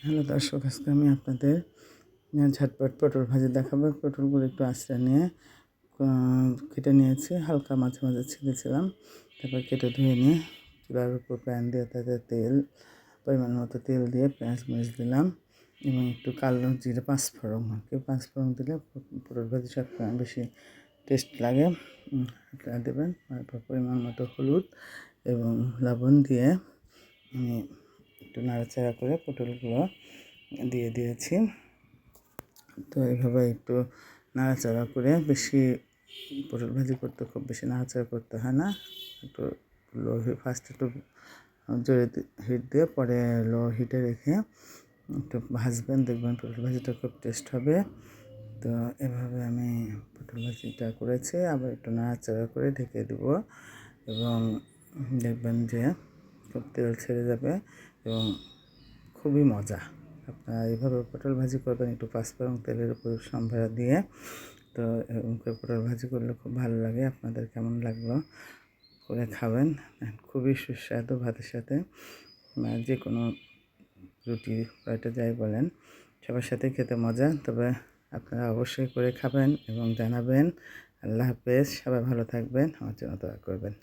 Hello দর্শক, আজকে আমি আপনাদের ঝটপট পটল ভাজি দেখাবো। পটলগুলো একটু আঁচড়ে নিয়ে কেটে নিয়েছি, হালকা মাঝে মাঝে ছেড়েছিলাম। তারপর কেটে ধুয়ে নিয়ে চুলার উপর প্যান দিয়ে তাতে পরিমাণ মতো তেল দিয়ে পেঁয়াজ মরিচ দিলাম এবং একটু কালো জিরে পাঁচফোড়ন দিলে পটল ভাজি সব বেশি টেস্ট লাগে। এটা দেবেন। তারপর পরিমাণ মতো হলুদ এবং লবণ দিয়ে আমি একটু নাড়াচাড়া করে পটলগুলো দিয়ে দিয়েছি। তো এইভাবে একটু নাড়াচাড়া করে, বেশি পটল ভাজি করতে খুব বেশি নাড়াচাড়া করতে হয় না। একটু ফার্স্টে একটু জোরে হিট দিয়ে পরে লো হিটে রেখে একটু ভাজবেন, দেখবেন পটল ভাজিটা খুব টেস্ট হবে। তো এভাবে আমি পটল ভাজিটা করেছি। আবার একটু নাড়াচাড়া করে ঢেকে দেবো এবং দেখবেন যে খুব তেল ছেড়ে যাবে এবং খুবই মজা। আপনারা এইভাবে পটল ভাজি করবেন, একটু পাঁচফোড়ন তেলের উপর সম্ভার দিয়ে। তো এরকম করে পটল ভাজি করলে খুব ভালো লাগে। আপনাদের কেমন লাগলো করে খাবেন। খুবই সুস্বাদু, ভাতের সাথে যে কোনো রুটি পরোটা যাই বলেন, সবার সাথে খেতে মজা। তবে আপনারা অবশ্যই করে খাবেন এবং জানাবেন। আল্লাহ হাফেজ, সবাই ভালো থাকবেন, আমার জন্য দোয়া করবেন।